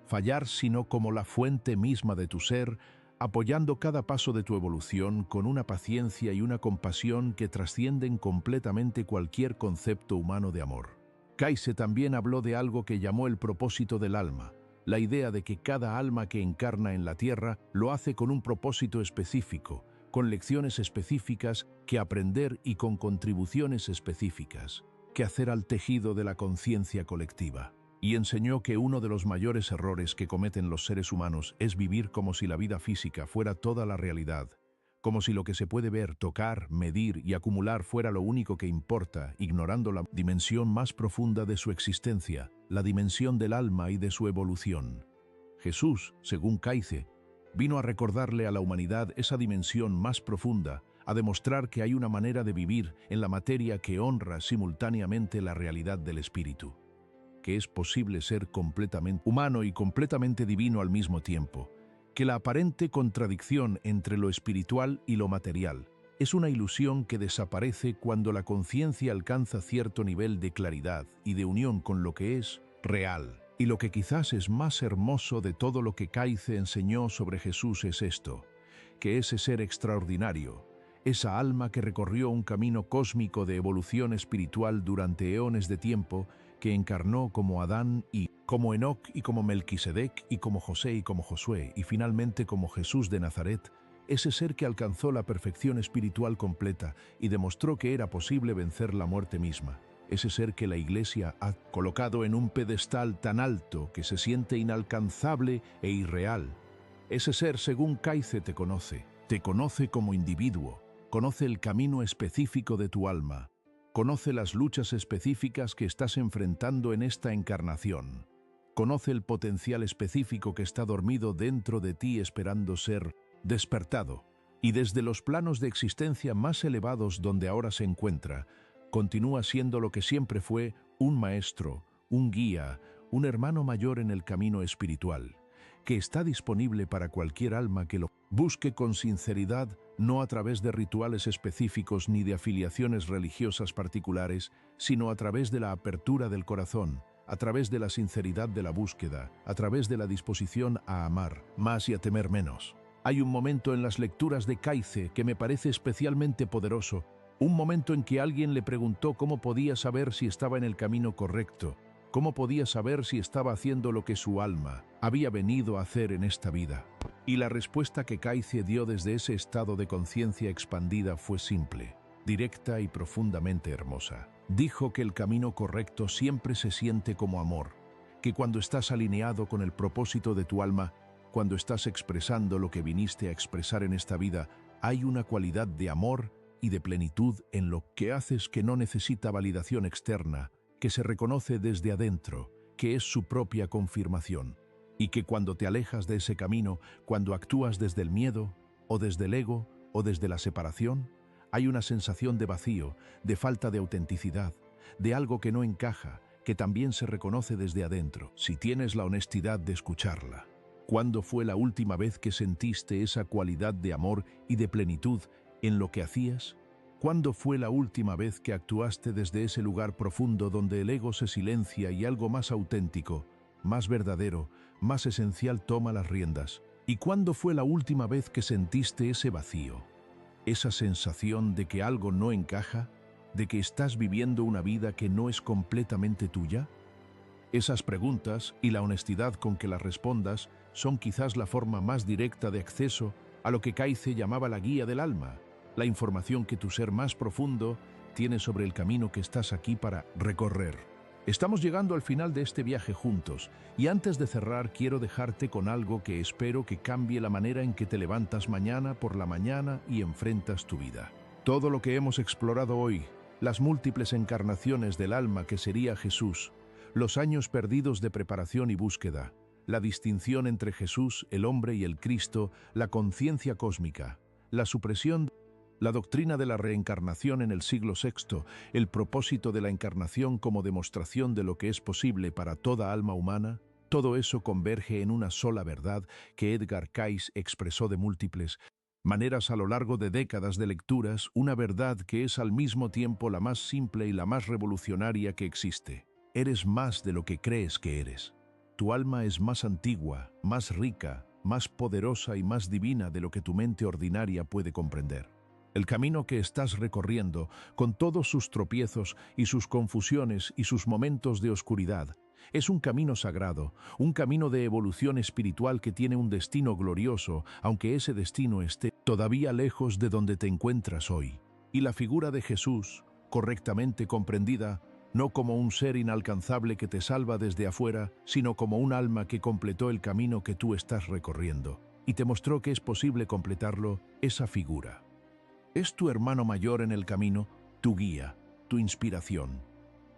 fallar, sino como la fuente misma de tu ser, apoyando cada paso de tu evolución con una paciencia y una compasión que trascienden completamente cualquier concepto humano de amor. Cayce también habló de algo que llamó el propósito del alma, la idea de que cada alma que encarna en la tierra lo hace con un propósito específico, con lecciones específicas que aprender y con contribuciones específicas que hacer al tejido de la conciencia colectiva. Y enseñó que uno de los mayores errores que cometen los seres humanos es vivir como si la vida física fuera toda la realidad, como si lo que se puede ver, tocar, medir y acumular fuera lo único que importa, ignorando la dimensión más profunda de su existencia, la dimensión del alma y de su evolución. Jesús, según Caice, vino a recordarle a la humanidad esa dimensión más profunda, a demostrar que hay una manera de vivir en la materia que honra simultáneamente la realidad del espíritu, que es posible ser completamente humano y completamente divino al mismo tiempo, que la aparente contradicción entre lo espiritual y lo material es una ilusión que desaparece cuando la conciencia alcanza cierto nivel de claridad y de unión con lo que es real. Y lo que quizás es más hermoso de todo lo que Caice enseñó sobre Jesús es esto, que ese ser extraordinario, esa alma que recorrió un camino cósmico de evolución espiritual durante eones de tiempo, que encarnó como Adán y como Enoc y como Melquisedec y como José y como Josué y finalmente como Jesús de Nazaret, ese ser que alcanzó la perfección espiritual completa y demostró que era posible vencer la muerte misma. Ese ser que la Iglesia ha colocado en un pedestal tan alto que se siente inalcanzable e irreal. Ese ser, según Caice, te conoce como individuo, conoce el camino específico de tu alma, conoce las luchas específicas que estás enfrentando en esta encarnación, conoce el potencial específico que está dormido dentro de ti esperando ser despertado, y desde los planos de existencia más elevados donde ahora se encuentra, continúa siendo lo que siempre fue, un maestro, un guía, un hermano mayor en el camino espiritual, que está disponible para cualquier alma que lo busque con sinceridad, no a través de rituales específicos ni de afiliaciones religiosas particulares, sino a través de la apertura del corazón, a través de la sinceridad de la búsqueda, a través de la disposición a amar más y a temer menos. Hay un momento en las lecturas de Caice que me parece especialmente poderoso, un momento en que alguien le preguntó cómo podía saber si estaba en el camino correcto, cómo podía saber si estaba haciendo lo que su alma había venido a hacer en esta vida. Y la respuesta que Caice dio desde ese estado de conciencia expandida fue simple, directa y profundamente hermosa. Dijo que el camino correcto siempre se siente como amor, que cuando estás alineado con el propósito de tu alma, cuando estás expresando lo que viniste a expresar en esta vida, hay una cualidad de amor y de plenitud en lo que haces que no necesita validación externa, que se reconoce desde adentro, que es su propia confirmación, y que cuando te alejas de ese camino, cuando actúas desde el miedo, o desde el ego, o desde la separación, hay una sensación de vacío, de falta de autenticidad, de algo que no encaja, que también se reconoce desde adentro, si tienes la honestidad de escucharla. ¿Cuándo fue la última vez que sentiste esa cualidad de amor y de plenitud en lo que hacías? ¿Cuándo fue la última vez que actuaste desde ese lugar profundo donde el ego se silencia y algo más auténtico, más verdadero, más esencial toma las riendas? ¿Y cuándo fue la última vez que sentiste ese vacío? Esa sensación de que algo no encaja, de que estás viviendo una vida que no es completamente tuya. Esas preguntas y la honestidad con que las respondas son quizás la forma más directa de acceso a lo que Caice llamaba la guía del alma, la información que tu ser más profundo tiene sobre el camino que estás aquí para recorrer. Estamos llegando al final de este viaje juntos, y antes de cerrar quiero dejarte con algo que espero que cambie la manera en que te levantas mañana por la mañana y enfrentas tu vida. Todo lo que hemos explorado hoy, las múltiples encarnaciones del alma que sería Jesús, los años perdidos de preparación y búsqueda, la distinción entre Jesús, el hombre y el Cristo, la conciencia cósmica, la supresión, la doctrina de la reencarnación en el siglo VI, el propósito de la encarnación como demostración de lo que es posible para toda alma humana, todo eso converge en una sola verdad que Edgar Cayce expresó de múltiples maneras a lo largo de décadas de lecturas, una verdad que es al mismo tiempo la más simple y la más revolucionaria que existe. Eres más de lo que crees que eres. Tu alma es más antigua, más rica, más poderosa y más divina de lo que tu mente ordinaria puede comprender. El camino que estás recorriendo, con todos sus tropiezos y sus confusiones y sus momentos de oscuridad, Es un camino sagrado, un camino de evolución espiritual que tiene un destino glorioso, aunque ese destino esté todavía lejos de donde te encuentras hoy. Y la figura de Jesús, correctamente comprendida, no como un ser inalcanzable que te salva desde afuera, sino como un alma que completó el camino que tú estás recorriendo, y te mostró que es posible completarlo, esa figura. Es tu hermano mayor en el camino, tu guía, tu inspiración.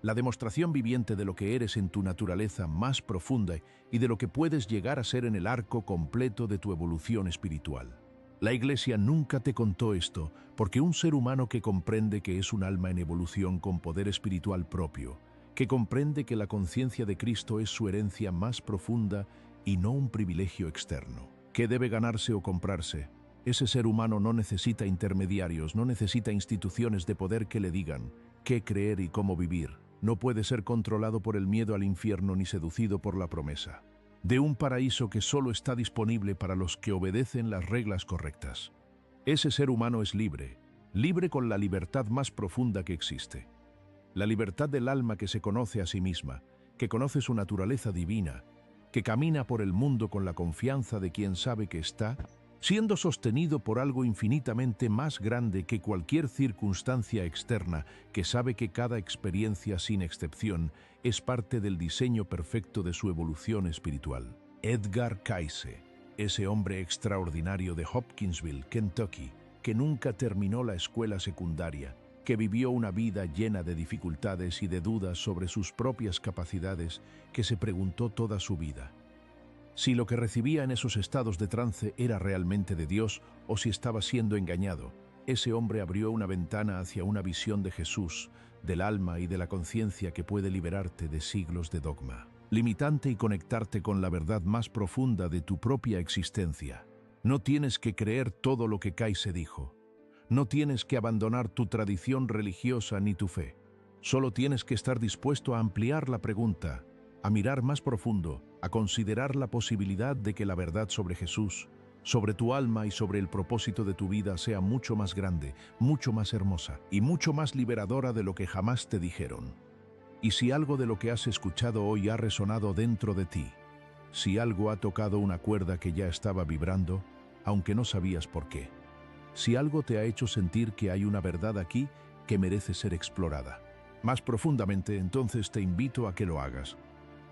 La demostración viviente de lo que eres en tu naturaleza más profunda y de lo que puedes llegar a ser en el arco completo de tu evolución espiritual. La Iglesia nunca te contó esto, porque un ser humano que comprende que es un alma en evolución con poder espiritual propio, que comprende que la conciencia de Cristo es su herencia más profunda y no un privilegio externo, que debe ganarse o comprarse. Ese ser humano no necesita intermediarios, no necesita instituciones de poder que le digan qué creer y cómo vivir. No puede ser controlado por el miedo al infierno ni seducido por la promesa de un paraíso que solo está disponible para los que obedecen las reglas correctas. Ese ser humano es libre, libre con la libertad más profunda que existe. La libertad del alma que se conoce a sí misma, que conoce su naturaleza divina, que camina por el mundo con la confianza de quien sabe que está siendo sostenido por algo infinitamente más grande que cualquier circunstancia externa, que sabe que cada experiencia sin excepción es parte del diseño perfecto de su evolución espiritual. Edgar Cayce, ese hombre extraordinario de Hopkinsville, Kentucky, que nunca terminó la escuela secundaria, que vivió una vida llena de dificultades y de dudas sobre sus propias capacidades, que se preguntó toda su vida si lo que recibía en esos estados de trance era realmente de Dios o si estaba siendo engañado. Ese hombre abrió una ventana hacia una visión de Jesús, del alma y de la conciencia que puede liberarte de siglos de dogma, limitante y conectarte con la verdad más profunda de tu propia existencia. No tienes que creer todo lo que Cayce dijo. No tienes que abandonar tu tradición religiosa ni tu fe. Solo tienes que estar dispuesto a ampliar la pregunta, a mirar más profundo, a considerar la posibilidad de que la verdad sobre Jesús, sobre tu alma y sobre el propósito de tu vida sea mucho más grande, mucho más hermosa y mucho más liberadora de lo que jamás te dijeron. Y si algo de lo que has escuchado hoy ha resonado dentro de ti, si algo ha tocado una cuerda que ya estaba vibrando, aunque no sabías por qué, si algo te ha hecho sentir que hay una verdad aquí que merece ser explorada más profundamente, entonces te invito a que lo hagas.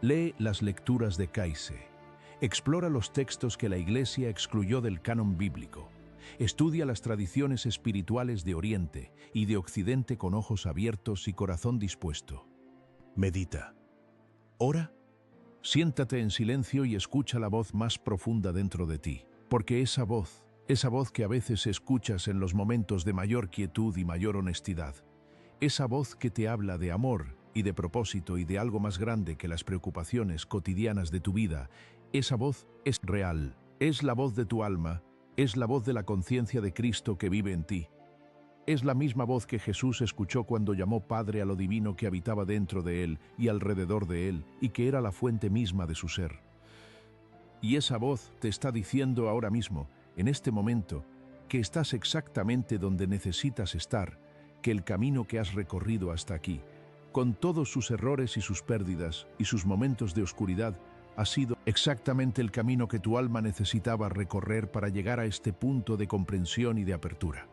Lee las lecturas de Cayce. Explora los textos que la Iglesia excluyó del canon bíblico. Estudia las tradiciones espirituales de Oriente y de Occidente con ojos abiertos y corazón dispuesto. Medita. Ora. Siéntate en silencio y escucha la voz más profunda dentro de ti, porque esa voz que a veces escuchas en los momentos de mayor quietud y mayor honestidad, esa voz que te habla de amor y de propósito y de algo más grande que las preocupaciones cotidianas de tu vida, esa voz es real, es la voz de tu alma, es la voz de la conciencia de Cristo que vive en ti. Es la misma voz que Jesús escuchó cuando llamó Padre a lo divino que habitaba dentro de él y alrededor de él y que era la fuente misma de su ser. Y esa voz te está diciendo ahora mismo, en este momento, que estás exactamente donde necesitas estar, que el camino que has recorrido hasta aquí, con todos sus errores y sus pérdidas y sus momentos de oscuridad, ha sido exactamente el camino que tu alma necesitaba recorrer para llegar a este punto de comprensión y de apertura.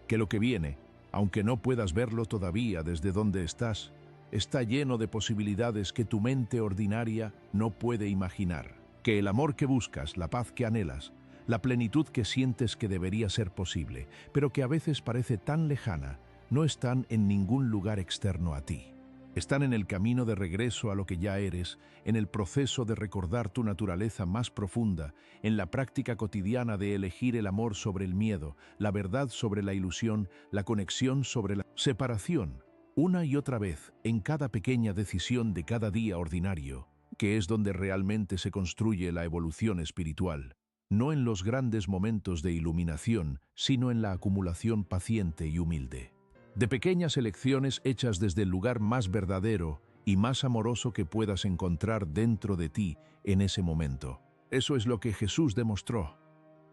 Que lo que viene, aunque no puedas verlo todavía desde donde estás, está lleno de posibilidades que tu mente ordinaria no puede imaginar. Que el amor que buscas, la paz que anhelas, la plenitud que sientes que debería ser posible, pero que a veces parece tan lejana, no están en ningún lugar externo a ti. Están en el camino de regreso a lo que ya eres, en el proceso de recordar tu naturaleza más profunda, en la práctica cotidiana de elegir el amor sobre el miedo, la verdad sobre la ilusión, la conexión sobre la separación, una y otra vez, en cada pequeña decisión de cada día ordinario, que es donde realmente se construye la evolución espiritual, no en los grandes momentos de iluminación, sino en la acumulación paciente y humilde de pequeñas elecciones hechas desde el lugar más verdadero y más amoroso que puedas encontrar dentro de ti en ese momento. Eso es lo que Jesús demostró.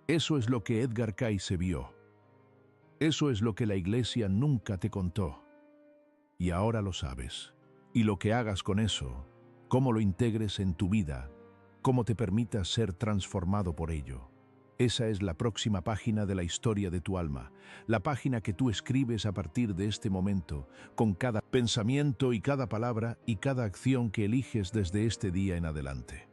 Eso es lo que Edgar Cayce vio. Eso es lo que la Iglesia nunca te contó. Y ahora lo sabes. Y lo que hagas con eso cómo lo integres en tu vida, cómo te permitas ser transformado por ello. Esa es la próxima página de la historia de tu alma, la página que tú escribes a partir de este momento, con cada pensamiento y cada palabra y cada acción que eliges desde este día en adelante.